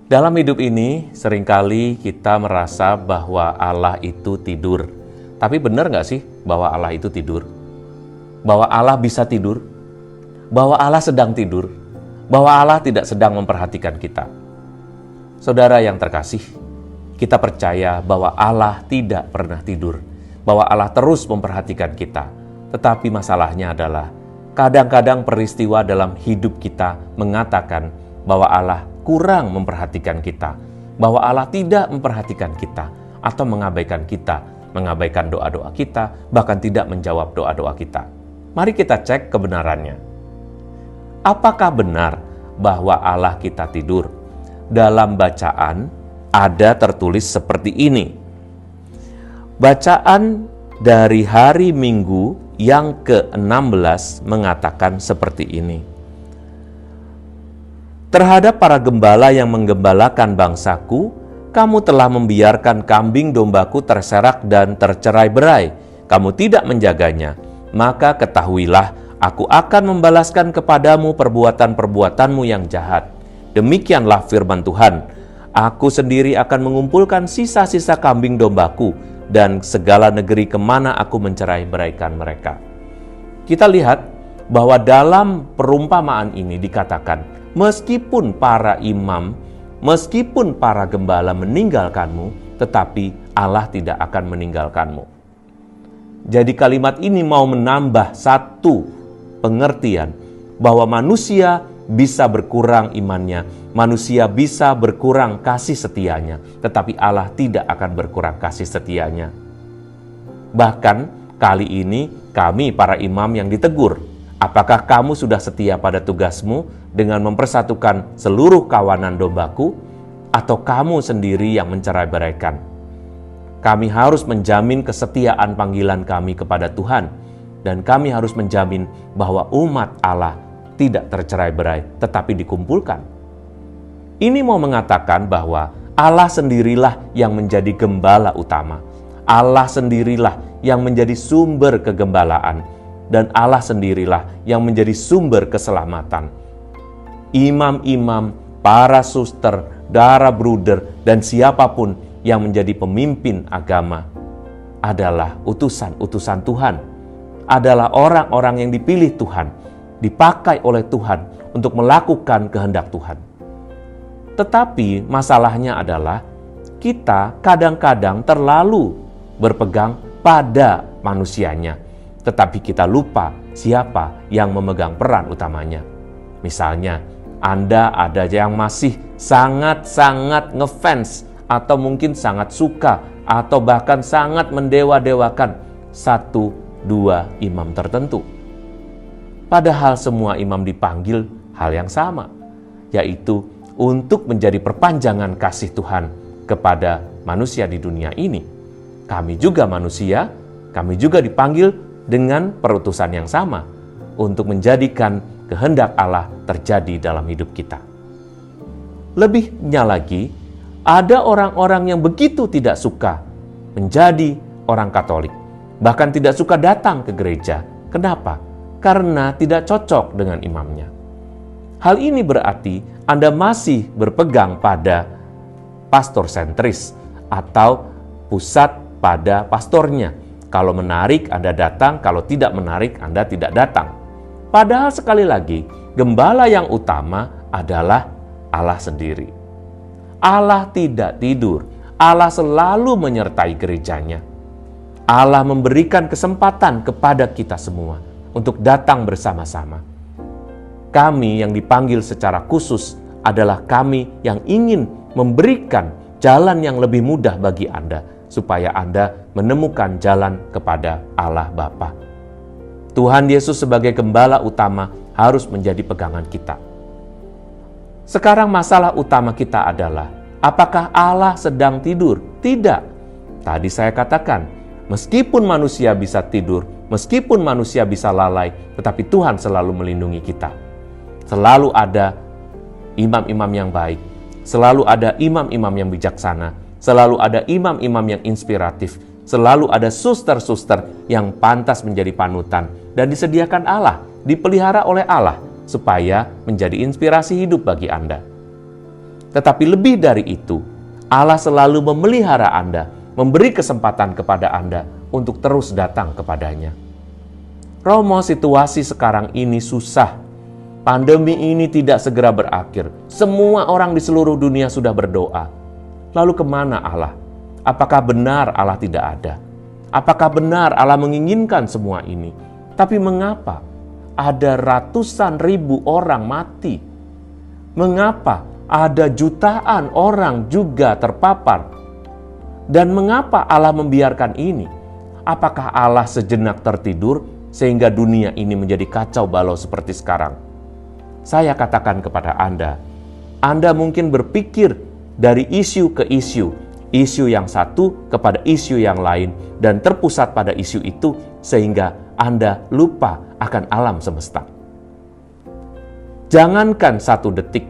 Dalam hidup ini, seringkali kita merasa bahwa Allah itu tidur. Tapi benar nggak sih bahwa Allah itu tidur? Bahwa Allah bisa tidur? Bahwa Allah sedang tidur? Bahwa Allah tidak sedang memperhatikan kita? Saudara yang terkasih, kita percaya bahwa Allah tidak pernah tidur. Bahwa Allah terus memperhatikan kita. Tetapi masalahnya adalah, kadang-kadang peristiwa dalam hidup kita mengatakan bahwa Allah kurang memperhatikan kita, bahwa Allah tidak memperhatikan kita, atau mengabaikan kita, mengabaikan doa-doa kita, bahkan tidak menjawab doa-doa kita. Mari kita cek kebenarannya. Apakah benar bahwa Allah kita tidur? Dalam bacaan ada tertulis seperti ini. Bacaan dari hari Minggu yang ke-16 mengatakan seperti ini. Terhadap para gembala yang menggembalakan bangsaku, kamu telah membiarkan kambing dombaku terserak dan tercerai-berai. Kamu tidak menjaganya. Maka ketahuilah, aku akan membalaskan kepadamu perbuatan-perbuatanmu yang jahat. Demikianlah firman Tuhan. Aku sendiri akan mengumpulkan sisa-sisa kambing dombaku dan segala negeri kemana aku mencerai-beraikan mereka. Kita lihat bahwa dalam perumpamaan ini dikatakan, meskipun para imam, meskipun para gembala meninggalkanmu, tetapi Allah tidak akan meninggalkanmu. Jadi kalimat ini mau menambah satu pengertian bahwa manusia bisa berkurang imannya, manusia bisa berkurang kasih setianya, tetapi Allah tidak akan berkurang kasih setianya. Bahkan kali ini kami para imam yang ditegur, apakah kamu sudah setia pada tugasmu dengan mempersatukan seluruh kawanan dombaku, atau kamu sendiri yang mencerai-beraikan? Kami harus menjamin kesetiaan panggilan kami kepada Tuhan, dan kami harus menjamin bahwa umat Allah tidak tercerai-berai, tetapi dikumpulkan. Ini mau mengatakan bahwa Allah sendirilah yang menjadi gembala utama. Allah sendirilah yang menjadi sumber kegembalaan, dan Allah sendirilah yang menjadi sumber keselamatan. Imam-imam, para suster, darah bruder, dan siapapun yang menjadi pemimpin agama adalah utusan-utusan Tuhan, adalah orang-orang yang dipilih Tuhan, dipakai oleh Tuhan untuk melakukan kehendak Tuhan. Tetapi masalahnya adalah kita kadang-kadang terlalu berpegang pada manusianya, tetapi kita lupa siapa yang memegang peran utamanya. Misalnya, Anda ada yang masih sangat-sangat ngefans, atau mungkin sangat suka, atau bahkan sangat mendewa-dewakan satu, dua imam tertentu. Padahal semua imam dipanggil hal yang sama, yaitu untuk menjadi perpanjangan kasih Tuhan kepada manusia di dunia ini. Kami juga manusia, kami juga dipanggil dengan perutusan yang sama untuk menjadikan kehendak Allah terjadi dalam hidup kita. Lebihnya lagi, ada orang-orang yang begitu tidak suka menjadi orang Katolik, bahkan tidak suka datang ke gereja. Kenapa? Karena tidak cocok dengan imamnya. Hal ini berarti Anda masih berpegang pada pastor sentris atau pusat pada pastornya. Kalau menarik, Anda datang. Kalau tidak menarik, Anda tidak datang. Padahal sekali lagi, gembala yang utama adalah Allah sendiri. Allah tidak tidur. Allah selalu menyertai gerejanya. Allah memberikan kesempatan kepada kita semua untuk datang bersama-sama. Kami yang dipanggil secara khusus adalah kami yang ingin memberikan jalan yang lebih mudah bagi Anda, supaya Anda menemukan jalan kepada Allah Bapa. Tuhan Yesus sebagai gembala utama harus menjadi pegangan kita. Sekarang masalah utama kita adalah, apakah Allah sedang tidur? Tidak. Tadi saya katakan, meskipun manusia bisa tidur, meskipun manusia bisa lalai, tetapi Tuhan selalu melindungi kita. Selalu ada imam-imam yang baik, selalu ada imam-imam yang bijaksana, selalu ada imam-imam yang inspiratif, selalu ada suster-suster yang pantas menjadi panutan, dan disediakan Allah, dipelihara oleh Allah, supaya menjadi inspirasi hidup bagi Anda. Tetapi lebih dari itu, Allah selalu memelihara Anda, memberi kesempatan kepada Anda untuk terus datang kepadanya. Romo, situasi sekarang ini susah. Pandemi ini tidak segera berakhir. Semua orang di seluruh dunia sudah berdoa. Lalu kemana Allah? Apakah benar Allah tidak ada? Apakah benar Allah menginginkan semua ini? Tapi mengapa ada ratusan ribu orang mati? Mengapa ada jutaan orang juga terpapar? Dan mengapa Allah membiarkan ini? Apakah Allah sejenak tertidur sehingga dunia ini menjadi kacau balau seperti sekarang? Saya katakan kepada Anda mungkin berpikir dari isu ke isu yang satu kepada isu yang lain, dan terpusat pada isu itu sehingga Anda lupa akan alam semesta. Jangankan 1 detik,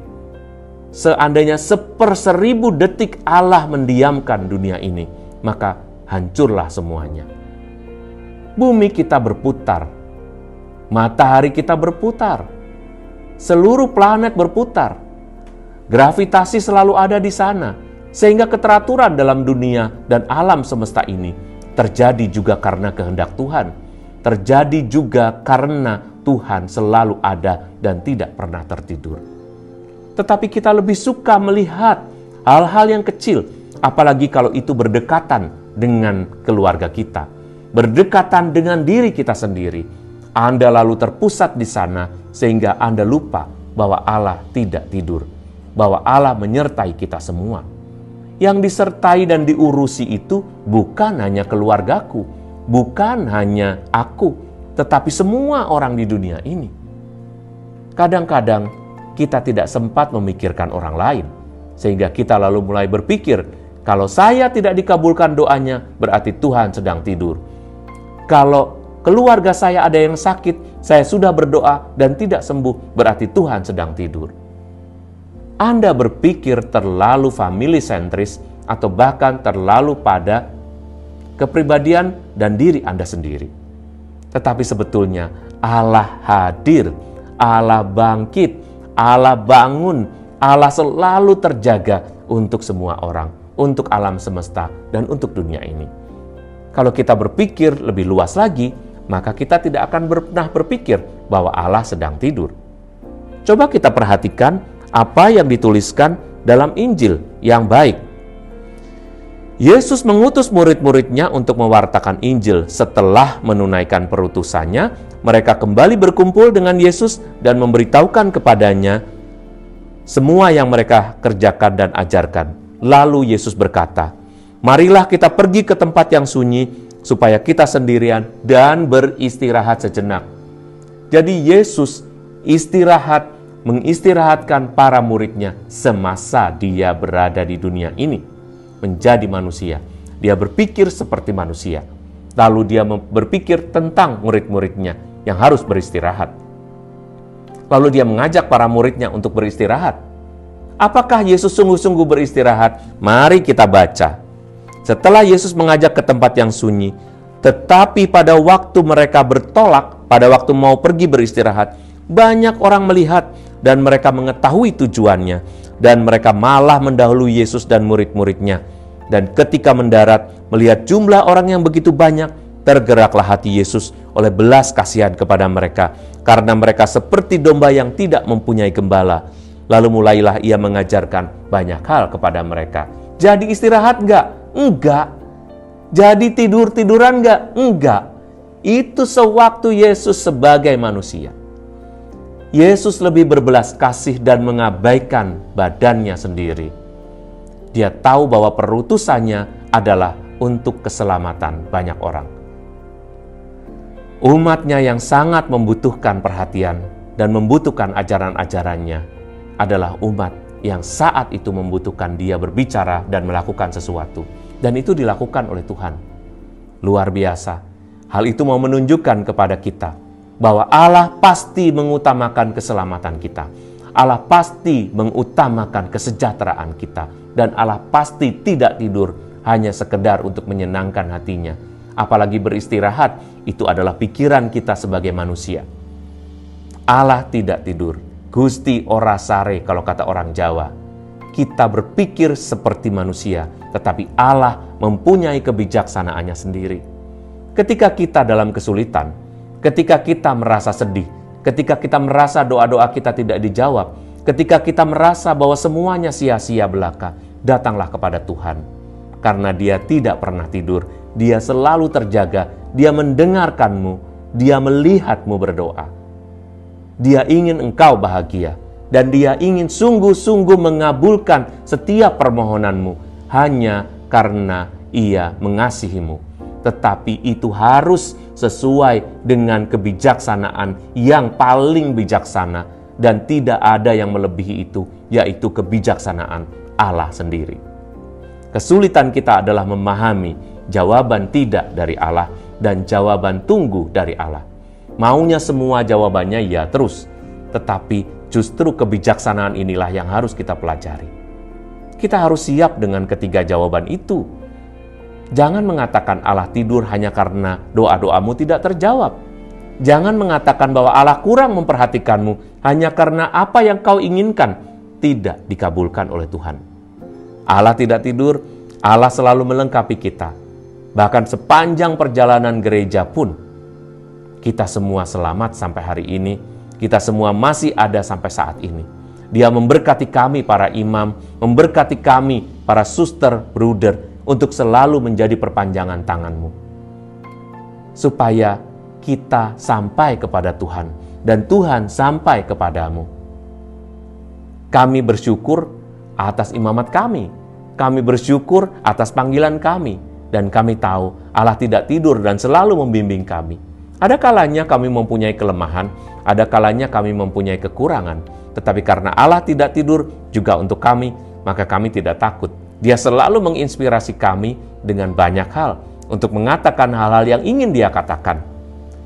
seandainya 1/1000 detik Allah mendiamkan dunia ini, maka hancurlah semuanya. Bumi kita berputar, matahari kita berputar, seluruh planet berputar, gravitasi selalu ada di sana, sehingga keteraturan dalam dunia dan alam semesta ini terjadi juga karena kehendak Tuhan, terjadi juga karena Tuhan selalu ada dan tidak pernah tertidur. Tetapi kita lebih suka melihat hal-hal yang kecil, apalagi kalau itu berdekatan dengan keluarga kita, berdekatan dengan diri kita sendiri. Anda lalu terpusat di sana sehingga Anda lupa bahwa Allah tidak tidur, bahwa Allah menyertai kita semua. Yang disertai dan diurusi itu bukan hanya keluargaku, bukan hanya aku, tetapi semua orang di dunia ini. Kadang-kadang kita tidak sempat memikirkan orang lain, sehingga kita lalu mulai berpikir, kalau saya tidak dikabulkan doanya, berarti Tuhan sedang tidur. Kalau keluarga saya ada yang sakit, saya sudah berdoa dan tidak sembuh, berarti Tuhan sedang tidur. Anda berpikir terlalu family sentris atau bahkan terlalu pada kepribadian dan diri Anda sendiri. Tetapi sebetulnya Allah hadir, Allah bangkit, Allah bangun, Allah selalu terjaga untuk semua orang, untuk alam semesta dan untuk dunia ini. Kalau kita berpikir lebih luas lagi, maka kita tidak akan pernah berpikir bahwa Allah sedang tidur. Coba kita perhatikan apa yang dituliskan dalam Injil yang baik. Yesus mengutus murid-muridnya untuk mewartakan Injil. Setelah menunaikan perutusannya, mereka kembali berkumpul dengan Yesus dan memberitahukan kepadanya semua yang mereka kerjakan dan ajarkan. Lalu Yesus berkata, "Marilah kita pergi ke tempat yang sunyi, supaya kita sendirian dan beristirahat sejenak." Jadi Yesus mengistirahatkan para muridnya semasa dia berada di dunia ini, menjadi manusia. Dia berpikir seperti manusia. Lalu dia berpikir tentang murid-muridnya yang harus beristirahat. Lalu dia mengajak para muridnya untuk beristirahat. Apakah Yesus sungguh-sungguh beristirahat? Mari kita baca. Setelah Yesus mengajak ke tempat yang sunyi, tetapi pada waktu mereka bertolak, pada waktu mau pergi beristirahat, banyak orang melihat dan mereka mengetahui tujuannya, dan mereka malah mendahului Yesus dan murid-muridnya. Dan ketika mendarat, melihat jumlah orang yang begitu banyak, tergeraklah hati Yesus oleh belas kasihan kepada mereka, karena mereka seperti domba yang tidak mempunyai gembala. Lalu mulailah ia mengajarkan banyak hal kepada mereka. Jadi istirahat enggak? Enggak. Jadi tidur-tiduran enggak? Enggak. Itu sewaktu Yesus sebagai manusia. Yesus lebih berbelas kasih dan mengabaikan badannya sendiri. Dia tahu bahwa perutusannya adalah untuk keselamatan banyak orang. Umatnya yang sangat membutuhkan perhatian dan membutuhkan ajaran-ajarannya adalah umat yang saat itu membutuhkan dia berbicara dan melakukan sesuatu. Dan itu dilakukan oleh Tuhan. Luar biasa. Hal itu mau menunjukkan kepada kita bahwa Allah pasti mengutamakan keselamatan kita. Allah pasti mengutamakan kesejahteraan kita. Dan Allah pasti tidak tidur hanya sekedar untuk menyenangkan hatinya. Apalagi beristirahat, itu adalah pikiran kita sebagai manusia. Allah tidak tidur. Gusti ora sare kalau kata orang Jawa. kita berpikir seperti manusia, tetapi Allah mempunyai kebijaksanaannya sendiri. Ketika kita dalam kesulitan, ketika kita merasa sedih, ketika kita merasa doa-doa kita tidak dijawab, ketika kita merasa bahwa semuanya sia-sia belaka, datanglah kepada Tuhan. Karena Dia tidak pernah tidur, Dia selalu terjaga, Dia mendengarkanmu, Dia melihatmu berdoa. Dia ingin engkau bahagia, dan Dia ingin sungguh-sungguh mengabulkan setiap permohonanmu hanya karena Ia mengasihimu. Tetapi itu harus sesuai dengan kebijaksanaan yang paling bijaksana, dan tidak ada yang melebihi itu, yaitu kebijaksanaan Allah sendiri. Kesulitan kita adalah memahami jawaban tidak dari Allah dan jawaban tunggu dari Allah. Maunya semua jawabannya ya terus, tetapi justru kebijaksanaan inilah yang harus kita pelajari. Kita harus siap dengan ketiga jawaban itu. Jangan mengatakan Allah tidur hanya karena doa-doamu tidak terjawab. Jangan mengatakan bahwa Allah kurang memperhatikanmu hanya karena apa yang kau inginkan tidak dikabulkan oleh Tuhan. Allah tidak tidur, Allah selalu melengkapi kita. Bahkan sepanjang perjalanan gereja pun, kita semua selamat sampai hari ini. Kita semua masih ada sampai saat ini. Dia memberkati kami para imam, memberkati kami para suster, bruder, untuk selalu menjadi perpanjangan tanganmu. Supaya kita sampai kepada Tuhan, dan Tuhan sampai kepadamu. Kami bersyukur atas imamat kami. Kami bersyukur atas panggilan kami. Dan kami tahu Allah tidak tidur dan selalu membimbing kami. Ada kalanya kami mempunyai kelemahan, ada kalanya kami mempunyai kekurangan. Tetapi karena Allah tidak tidur juga untuk kami, maka kami tidak takut. Dia selalu menginspirasi kami dengan banyak hal untuk mengatakan hal-hal yang ingin Dia katakan.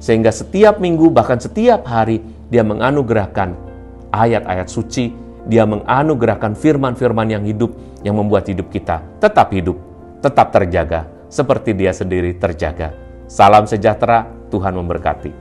Sehingga setiap minggu, bahkan setiap hari, Dia menganugerahkan ayat-ayat suci, Dia menganugerahkan firman-firman yang hidup, yang membuat hidup kita tetap hidup, tetap terjaga, seperti Dia sendiri terjaga. Salam sejahtera, Tuhan memberkati.